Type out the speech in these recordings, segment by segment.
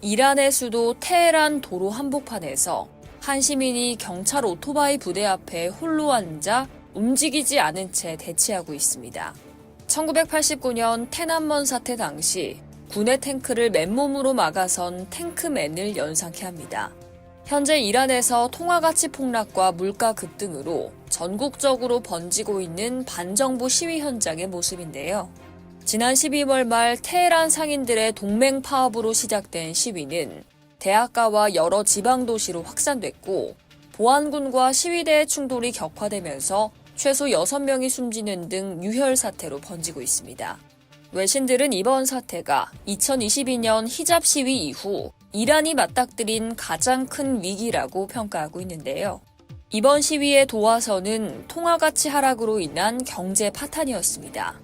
이란의 수도 테헤란 도로 한복판에서 한 시민이 경찰 오토바이 부대 앞에 홀로 앉아 움직이지 않은 채 대치하고 있습니다. 1989년 테난먼 사태 당시 군의 탱크를 맨몸으로 막아선 탱크맨을 연상케 합니다. 현재 이란에서 통화가치 폭락과 물가 급등으로 전국적으로 번지고 있는 반정부 시위 현장의 모습인데요. 지난 12월 말 테헤란 상인들의 동맹 파업으로 시작된 시위는 대학가와 여러 지방 도시로 확산됐고 보안군과 시위대의 충돌이 격화되면서 최소 6명이 숨지는 등 유혈 사태로 번지고 있습니다. 외신들은 이번 사태가 2022년 히잡 시위 이후 이란이 맞닥뜨린 가장 큰 위기라고 평가하고 있는데요. 이번 시위의 도화선은 통화가치 하락으로 인한 경제 파탄이었습니다.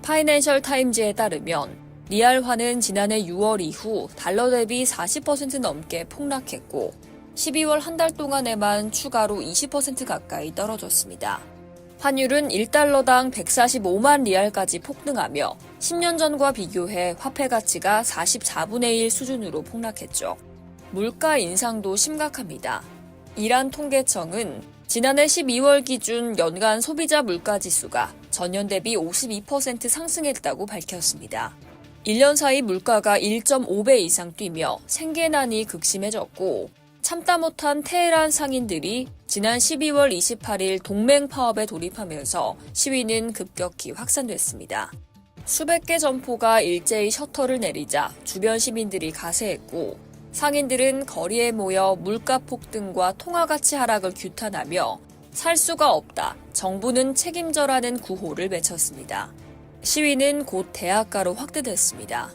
파이낸셜 타임즈에 따르면 리알화는 지난해 6월 이후 달러 대비 40% 넘게 폭락했고 12월 한 달 동안에만 추가로 20% 가까이 떨어졌습니다. 환율은 1달러당 145만 리알까지 폭등하며 10년 전과 비교해 화폐 가치가 44분의 1 수준으로 폭락했죠. 물가 인상도 심각합니다. 이란 통계청은 지난해 12월 기준 연간 소비자 물가지수가 전년 대비 52% 상승했다고 밝혔습니다. 1년 사이 물가가 1.5배 이상 뛰며 생계난이 극심해졌고 참다 못한 테헤란 상인들이 지난 12월 28일 동맹 파업에 돌입하면서 시위는 급격히 확산됐습니다. 수백 개 점포가 일제히 셔터를 내리자 주변 시민들이 가세했고 상인들은 거리에 모여 물가 폭등과 통화가치 하락을 규탄하며 살 수가 없다, 정부는 책임져라는 구호를 외쳤습니다. 시위는 곧 대학가로 확대됐습니다.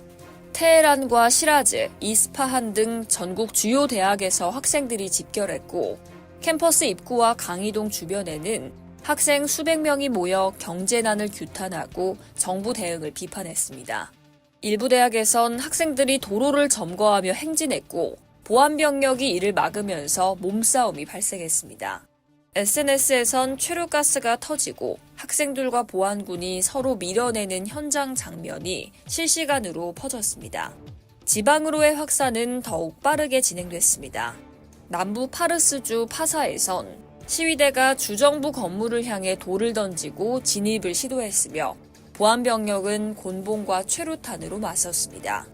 테헤란과 시라즈, 이스파한 등 전국 주요 대학에서 학생들이 집결했고 캠퍼스 입구와 강의동 주변에는 학생 수백 명이 모여 경제난을 규탄하고 정부 대응을 비판했습니다. 일부 대학에선 학생들이 도로를 점거하며 행진했고 보안병력이 이를 막으면서 몸싸움이 발생했습니다. SNS에선 최루가스가 터지고 학생들과 보안군이 서로 밀어내는 현장 장면이 실시간으로 퍼졌습니다. 지방으로의 확산은 더욱 빠르게 진행됐습니다. 남부 파르스주 파사에선 시위대가 주정부 건물을 향해 돌을 던지고 진입을 시도했으며 보안병력은 곤봉과 최루탄으로 맞섰습니다.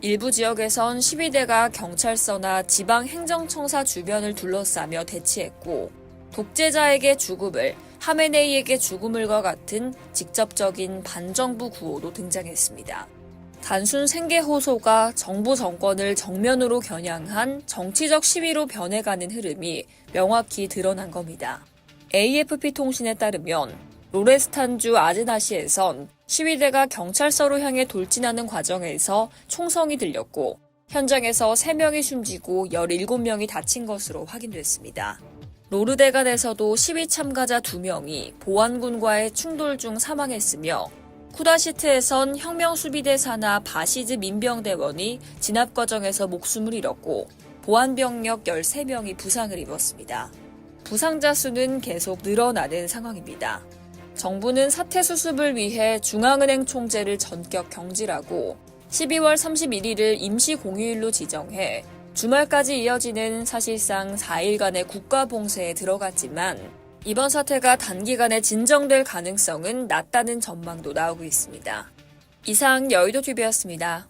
일부 지역에선 시위대가 경찰서나 지방행정청사 주변을 둘러싸며 대치했고 독재자에게 죽음을, 하메네이에게 죽음을과 같은 직접적인 반정부 구호도 등장했습니다. 단순 생계 호소가 정부 정권을 정면으로 겨냥한 정치적 시위로 변해가는 흐름이 명확히 드러난 겁니다. AFP 통신에 따르면 로레스탄주 아즈나시에선 시위대가 경찰서로 향해 돌진하는 과정에서 총성이 들렸고 현장에서 3명이 숨지고 17명이 다친 것으로 확인됐습니다. 로르데간에서도 시위 참가자 2명이 보안군과의 충돌 중 사망했으며 쿠다시트에선 혁명수비대 산하 바시즈 민병대원이 진압 과정에서 목숨을 잃었고 보안병력 13명이 부상을 입었습니다. 부상자 수는 계속 늘어나는 상황입니다. 정부는 사태 수습을 위해 중앙은행 총재를 전격 경질하고 12월 31일을 임시 공휴일로 지정해 주말까지 이어지는 사실상 4일간의 국가봉쇄에 들어갔지만 이번 사태가 단기간에 진정될 가능성은 낮다는 전망도 나오고 있습니다. 이상 여의도TV였습니다.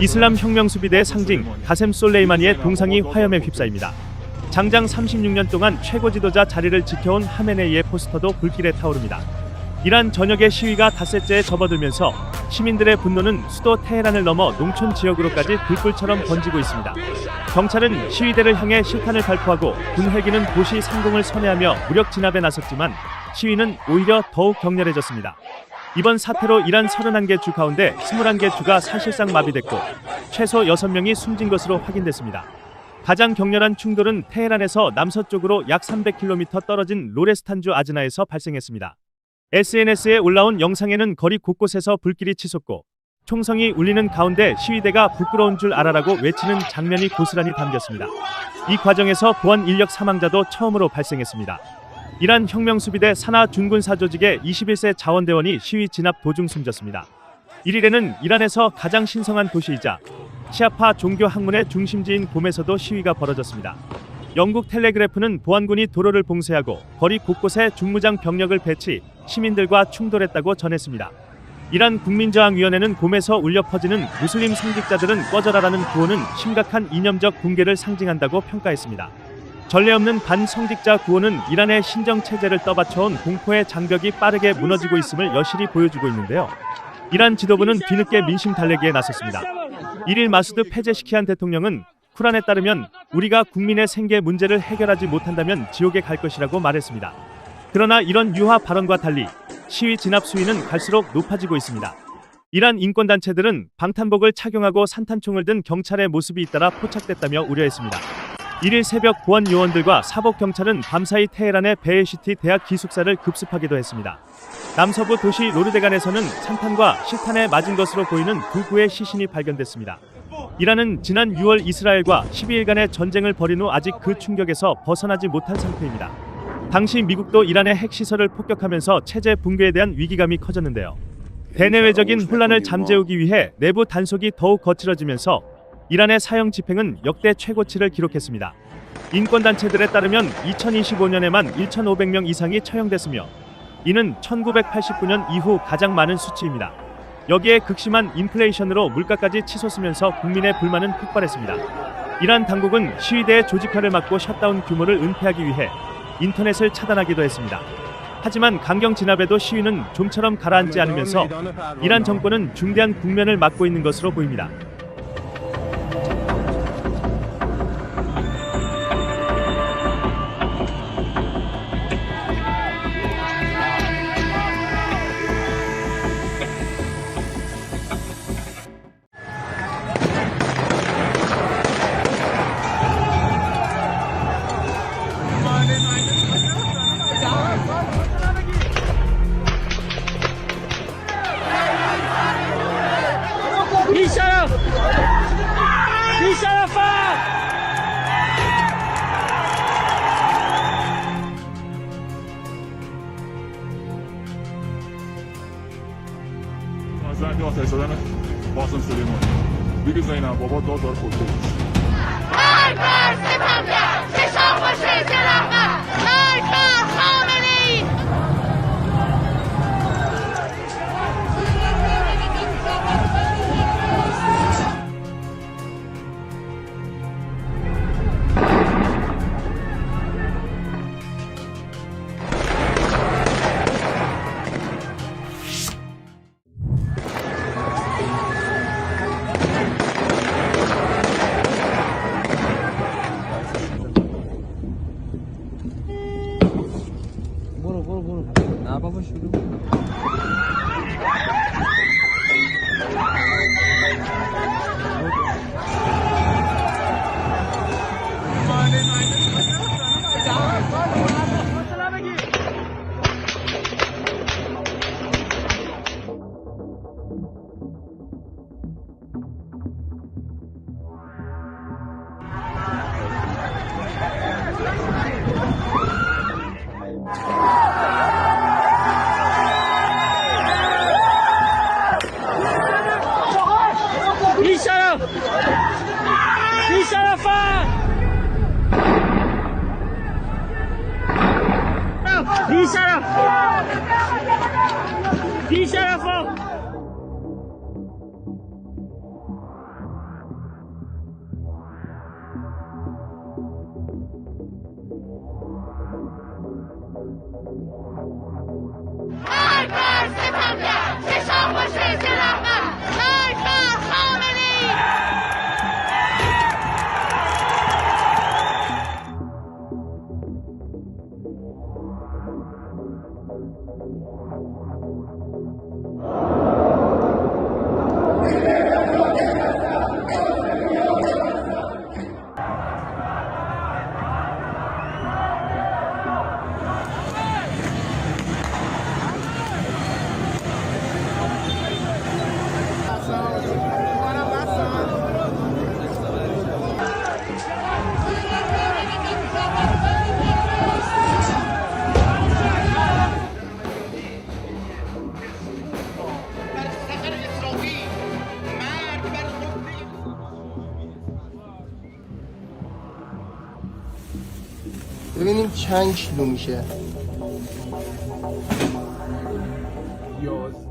이슬람 혁명수비대 상징 가셈 솔레이마니의 동상이 화염에 휩싸입니다. 장장 36년 동안 최고 지도자 자리를 지켜온 하메네이의 포스터도 불길에 타오릅니다. 이란 전역의 시위가 닷새째에 접어들면서 시민들의 분노는 수도 테헤란을 넘어 농촌 지역으로까지 불불처럼 번지고 있습니다. 경찰은 시위대를 향해 실탄을 발포하고 군 헬기는 도시 상공을 선회하며 무력 진압에 나섰지만 시위는 오히려 더욱 격렬해졌습니다. 이번 사태로 이란 31개 주 가운데 21개 주가 사실상 마비됐고 최소 6명이 숨진 것으로 확인됐습니다. 가장 격렬한 충돌은 테헤란에서 남서쪽으로 약 300km 떨어진 로레스탄주 아즈나에서 발생했습니다. SNS에 올라온 영상에는 거리 곳곳에서 불길이 치솟고 총성이 울리는 가운데 시위대가 부끄러운 줄 알아라고 외치는 장면이 고스란히 담겼습니다. 이 과정에서 보안 인력 사망자도 처음으로 발생했습니다. 이란 혁명수비대 산하 준군사 조직의 21세 자원대원이 시위 진압 도중 숨졌습니다. 1일에는 이란에서 가장 신성한 도시이자 시아파 종교 학문의 중심지인 곰에서도 시위가 벌어졌습니다. 영국 텔레그래프는 보안군이 도로를 봉쇄하고 거리 곳곳에 중무장 병력을 배치, 시민들과 충돌했다고 전했습니다. 이란 국민저항위원회는 곰에서 울려 퍼지는 무슬림 성직자들은 꺼져라라는 구호는 심각한 이념적 붕괴를 상징한다고 평가했습니다. 전례 없는 반성직자 구호는 이란의 신정체제를 떠받쳐온 공포의 장벽이 빠르게 무너지고 있음을 여실히 보여주고 있는데요. 이란 지도부는 뒤늦게 민심 달래기에 나섰습니다. 1일 마수드 페제시키안 대통령은 쿠란에 따르면 우리가 국민의 생계 문제를 해결하지 못한다면 지옥에 갈 것이라고 말했습니다. 그러나 이런 유화 발언과 달리 시위 진압 수위는 갈수록 높아지고 있습니다. 이란 인권단체들은 방탄복을 착용하고 산탄총을 든 경찰의 모습이 잇따라 포착됐다며 우려했습니다. 1일 새벽 보안 요원들과 사복 경찰은 밤사이 테헤란의 베헤시티 대학 기숙사를 급습하기도 했습니다. 남서부 도시 로르데간에서는 산탄과 실탄에 맞은 것으로 보이는 두 구의 시신이 발견됐습니다. 이란은 지난 6월 이스라엘과 12일간의 전쟁을 벌인 후 아직 그 충격에서 벗어나지 못한 상태입니다. 당시 미국도 이란의 핵시설을 폭격하면서 체제 붕괴에 대한 위기감이 커졌는데요. 대내외적인 혼란을 잠재우기 위해 내부 단속이 더욱 거칠어지면서 이란의 사형 집행은 역대 최고치를 기록했습니다. 인권단체들에 따르면 2025년에만 1,500명 이상이 처형됐으며 이는 1989년 이후 가장 많은 수치입니다. 여기에 극심한 인플레이션으로 물가까지 치솟으면서 국민의 불만은 폭발했습니다. 이란 당국은 시위대의 조직화를 막고 셧다운 규모를 은폐하기 위해 인터넷을 차단하기도 했습니다. 하지만 강경 진압에도 시위는 좀처럼 가라앉지 않으면서 이란 정권은 중대한 국면을 맞고 있는 것으로 보입니다. زنگ آتش زدن قاسم سلیمانی دیگه زینب بابا داد داره خودکشی مرگ بر ستمگر چشام باشه زرقه مرگ بر خامنه ای نه بابا شروع مرگ بر ستمگر چشام باشه زرقه ببینیم چند کیلو میشه. 11